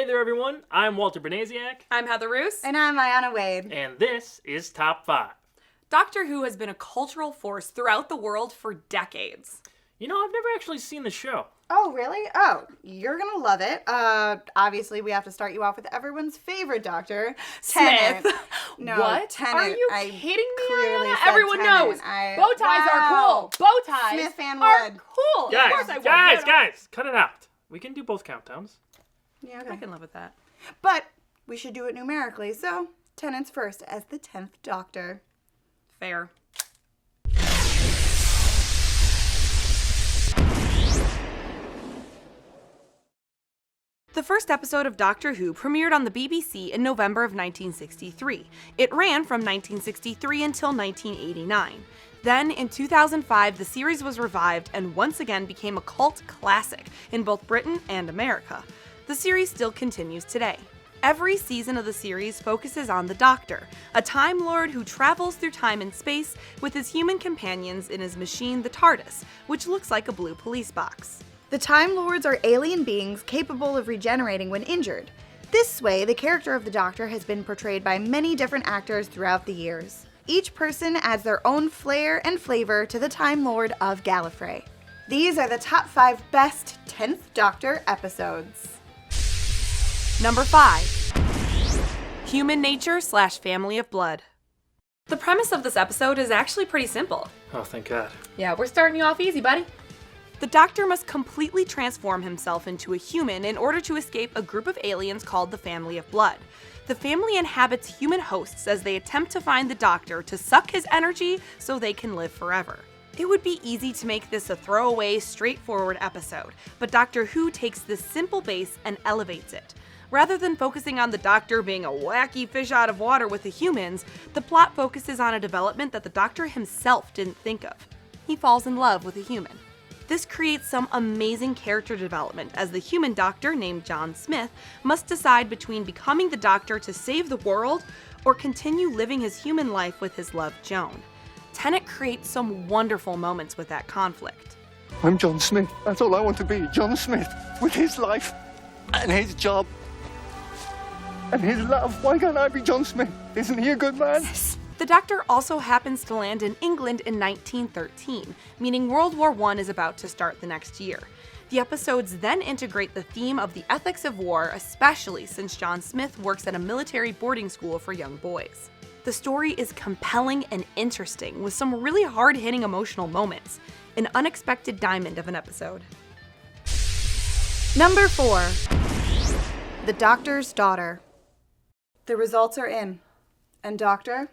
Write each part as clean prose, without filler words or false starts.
there, everyone. I'm Walter Bernasiak. I'm Heather Roos. And I'm Aiyanna Wade. And this is Top 5. Doctor Who has been a cultural force throughout the world for decades. You know, I've never actually seen the show. Oh, really? Oh, you're gonna love it. Obviously, we have to start you off with everyone's favorite Doctor, Tennant. No, what? Tennant. Are you kidding me? Clearly said Everyone Tennant. knows. Bow ties are cool. Bow ties Smith and are Wood. cool. Guys, of course I guys, cut it out. We can do both countdowns. Yeah, okay. I can live with that. But we should do it numerically, so Tennant's first as the 10th Doctor. Fair. The first episode of Doctor Who premiered on the BBC in November of 1963. It ran from 1963 until 1989. Then, in 2005, the series was revived and once again became a cult classic in both Britain and America. The series still continues today. Every season of the series focuses on the Doctor, a Time Lord who travels through time and space with his human companions in his machine, the TARDIS, which looks like a blue police box. The Time Lords are alien beings capable of regenerating when injured. This way, the character of the Doctor has been portrayed by many different actors throughout the years. Each person adds their own flair and flavor to the Time Lord of Gallifrey. These are the top 5 best 10th Doctor episodes. Number 5. Human Nature / Family of Blood. The premise of this episode is actually pretty simple. Oh, thank God. Yeah, we're starting you off easy, buddy. The Doctor must completely transform himself into a human in order to escape a group of aliens called the Family of Blood. The family inhabits human hosts as they attempt to find the Doctor to suck his energy so they can live forever. It would be easy to make this a throwaway, straightforward episode, but Doctor Who takes this simple base and elevates it. Rather than focusing on the Doctor being a wacky fish out of water with the humans, the plot focuses on a development that the Doctor himself didn't think of. He falls in love with a human. This creates some amazing character development as the human Doctor, named John Smith, must decide between becoming the Doctor to save the world or continue living his human life with his love, Joan. Tennant creates some wonderful moments with that conflict. I'm John Smith. That's all I want to be, John Smith, with his life and his job and his love. Why can't I be John Smith? Isn't he a good man? The Doctor also happens to land in England in 1913, meaning World War I is about to start the next year. The episodes then integrate the theme of the ethics of war, especially since John Smith works at a military boarding school for young boys. The story is compelling and interesting, with some really hard-hitting emotional moments. An unexpected diamond of an episode. Number 4. The Doctor's Daughter. The results are in. And Doctor?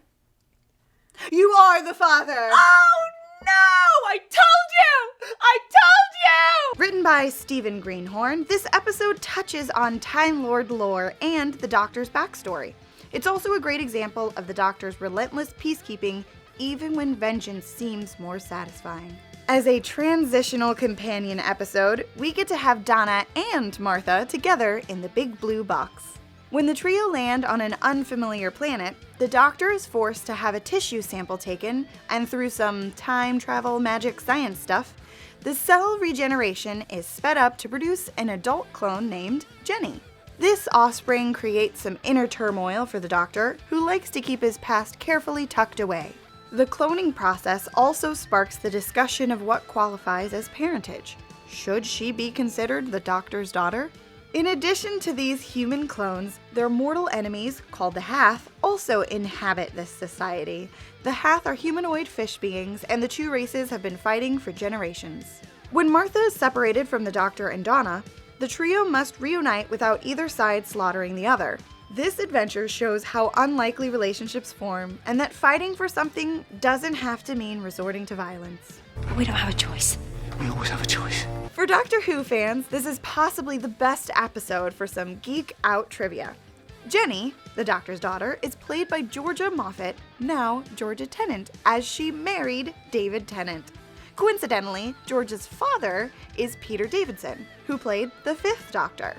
You are the father! Oh no! I told you! I told you! Written by Stephen Greenhorn, this episode touches on Time Lord lore and the Doctor's backstory. It's also a great example of the Doctor's relentless peacekeeping, even when vengeance seems more satisfying. As a transitional companion episode, we get to have Donna and Martha together in the big blue box. When the trio land on an unfamiliar planet, the Doctor is forced to have a tissue sample taken, and through some time travel magic science stuff, the cell regeneration is sped up to produce an adult clone named Jenny. This offspring creates some inner turmoil for the Doctor, who likes to keep his past carefully tucked away. The cloning process also sparks the discussion of what qualifies as parentage. Should she be considered the Doctor's daughter? In addition to these human clones, their mortal enemies, called the Hath, also inhabit this society. The Hath are humanoid fish beings, and the two races have been fighting for generations. When Martha is separated from the Doctor and Donna, the trio must reunite without either side slaughtering the other. This adventure shows how unlikely relationships form, and that fighting for something doesn't have to mean resorting to violence. But we don't have a choice. We always have a choice. For Doctor Who fans, this is possibly the best episode for some geek-out trivia. Jenny, the Doctor's daughter, is played by Georgia Moffat, now Georgia Tennant, as she married David Tennant. Coincidentally, Georgia's father is Peter Davison, who played the 5th Doctor.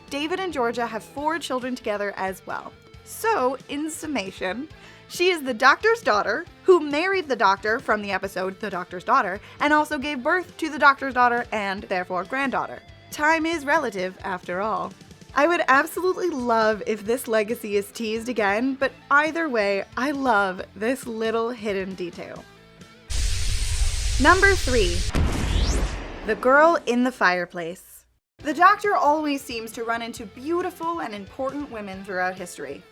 David and Georgia have 4 children together as well. So, in summation, she is the Doctor's daughter, who married the Doctor from the episode The Doctor's Daughter, and also gave birth to the Doctor's daughter and, therefore, granddaughter. Time is relative, after all. I would absolutely love if this legacy is teased again, but either way, I love this little hidden detail. Number 3. The girl in the fireplace. The Doctor always seems to run into beautiful and important women throughout history,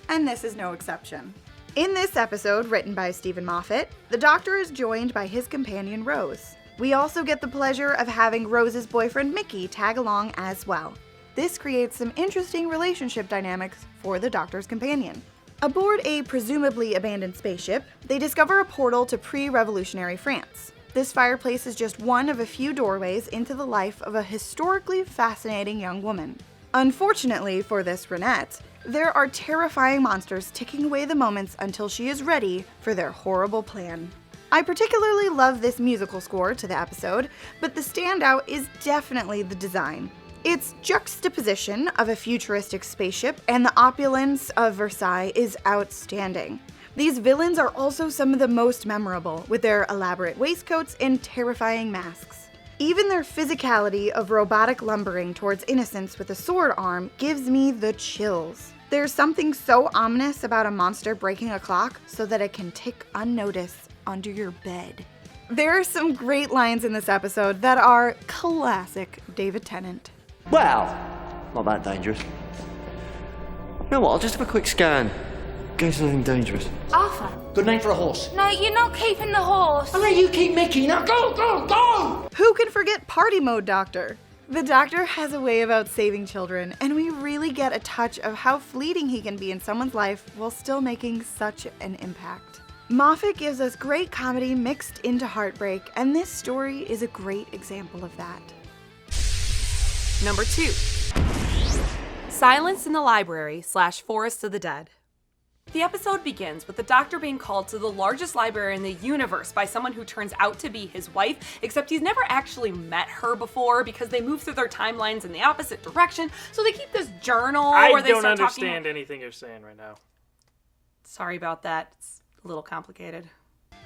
and this is no exception. In this episode, written by Stephen Moffat, the Doctor is joined by his companion Rose. We also get the pleasure of having Rose's boyfriend Mickey tag along as well. This creates some interesting relationship dynamics for the Doctor's companion. Aboard a presumably abandoned spaceship, they discover a portal to pre-revolutionary France. This fireplace is just one of a few doorways into the life of a historically fascinating young woman. Unfortunately for this Renette, there are terrifying monsters ticking away the moments until she is ready for their horrible plan. I particularly love this musical score to the episode, but the standout is definitely the design. Its juxtaposition of a futuristic spaceship and the opulence of Versailles is outstanding. These villains are also some of the most memorable, with their elaborate waistcoats and terrifying masks. Even their physicality of robotic lumbering towards innocence with a sword arm gives me the chills. There's something so ominous about a monster breaking a clock so that it can tick unnoticed under your bed. There are some great lines in this episode that are classic David Tennant. Well, not that dangerous. You know what, I'll just have a quick scan. Get something dangerous. Arthur. Good name for a horse. No, you're not keeping the horse. I'll let you keep Mickey. Now go, go, go! Who can forget Party Mode Doctor? The Doctor has a way about saving children, and we really get a touch of how fleeting he can be in someone's life while still making such an impact. Moffat gives us great comedy mixed into heartbreak, and this story is a great example of that. Number 2. Silence in the Library / Forest of the Dead. The episode begins with the Doctor being called to the largest library in the universe by someone who turns out to be his wife, except he's never actually met her before because they move through their timelines in the opposite direction, so they keep this journal where they I don't start understand talking. anything you're saying right now. Sorry about that. It's a little complicated.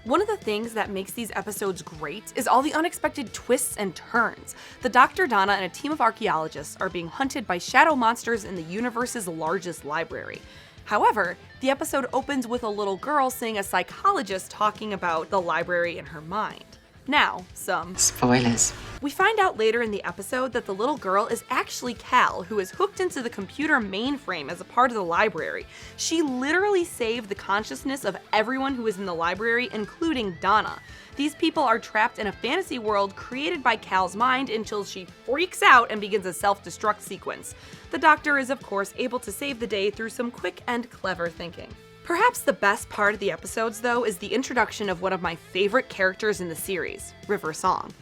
One of the things that makes these episodes great is all the unexpected twists and turns. The Dr. Donna and a team of archaeologists are being hunted by shadow monsters in the universe's largest library. However, the episode opens with a little girl seeing a psychologist talking about the library in her mind. Now, some spoilers. We find out later in the episode that the little girl is actually Cal, who is hooked into the computer mainframe as a part of the library. She literally saved the consciousness of everyone who is in the library, including Donna. These people are trapped in a fantasy world created by Cal's mind until she freaks out and begins a self-destruct sequence. The Doctor is, of course, able to save the day through some quick and clever thinking. Perhaps the best part of the episodes, though, is the introduction of one of my favorite characters in the series, River Song.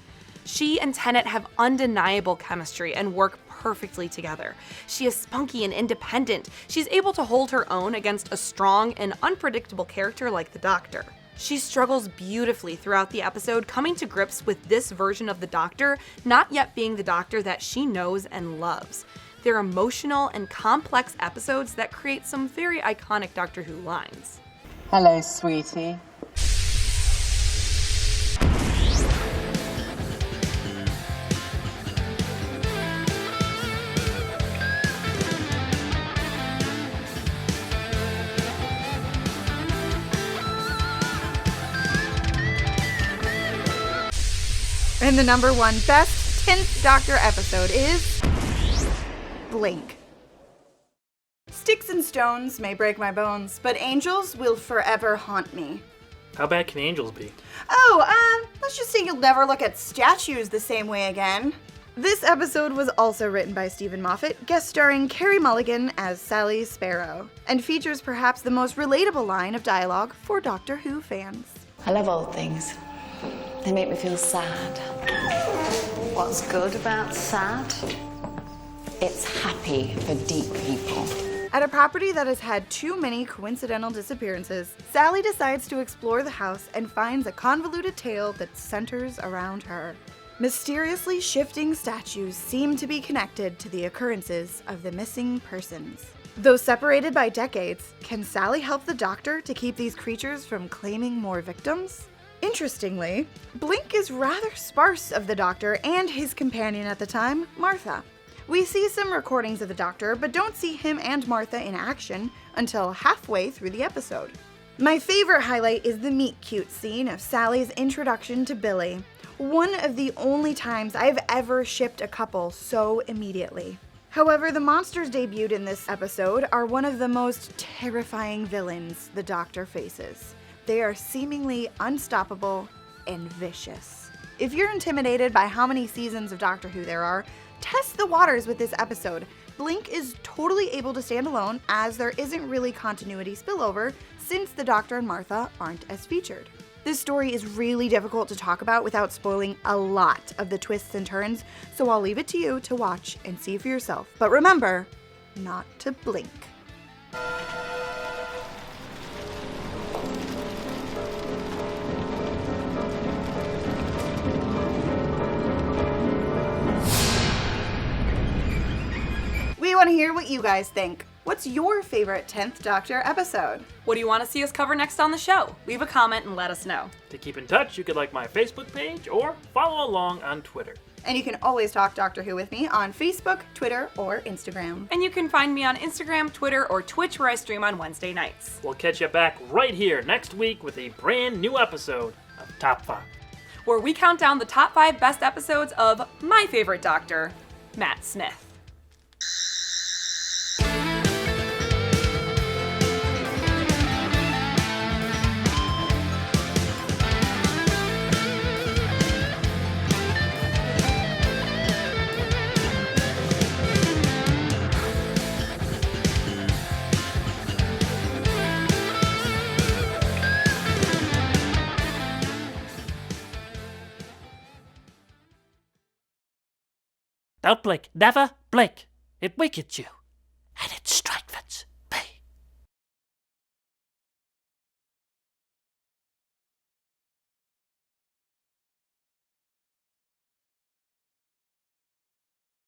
She and Tennant have undeniable chemistry and work perfectly together. She is spunky and independent. She's able to hold her own against a strong and unpredictable character like the Doctor. She struggles beautifully throughout the episode, coming to grips with this version of the Doctor not yet being the Doctor that she knows and loves. They're emotional and complex episodes that create some very iconic Doctor Who lines. Hello, sweetie. And the number 1 best 10th Doctor episode is Blink. Sticks and stones may break my bones, but angels will forever haunt me. How bad can angels be? Let's just say you'll never look at statues the same way again. This episode was also written by Stephen Moffat, guest starring Carey Mulligan as Sally Sparrow, and features perhaps the most relatable line of dialogue for Doctor Who fans. I love old things. They make me feel sad. What's good about sad? It's happy for deep people. At a property that has had too many coincidental disappearances, Sally decides to explore the house and finds a convoluted tale that centers around her. Mysteriously shifting statues seem to be connected to the occurrences of the missing persons. Though separated by decades, can Sally help the Doctor to keep these creatures from claiming more victims? Interestingly, Blink is rather sparse of the Doctor and his companion at the time, Martha. We see some recordings of the Doctor, but don't see him and Martha in action until halfway through the episode. My favorite highlight is the meet-cute scene of Sally's introduction to Billy. One of the only times I've ever shipped a couple so immediately. However, the monsters debuted in this episode are one of the most terrifying villains the Doctor faces. They are seemingly unstoppable and vicious. If you're intimidated by how many seasons of Doctor Who there are, test the waters with this episode. Blink is totally able to stand alone, as there isn't really continuity spillover since the Doctor and Martha aren't as featured. This story is really difficult to talk about without spoiling a lot of the twists and turns, so I'll leave it to you to watch and see for yourself. But remember, not to blink. We want to hear what you guys think. What's your favorite 10th Doctor episode? What do you want to see us cover next on the show? Leave a comment and let us know. To keep in touch, you could like my Facebook page or follow along on Twitter. And you can always talk Doctor Who with me on Facebook, Twitter, or Instagram. And you can find me on Instagram, Twitter, or Twitch, where I stream on Wednesday nights. We'll catch you back right here next week with a brand new episode of Top 5. Where we count down the top 5 best episodes of my favorite Doctor, Matt Smith. Don't blink. Never blink. It wicked you.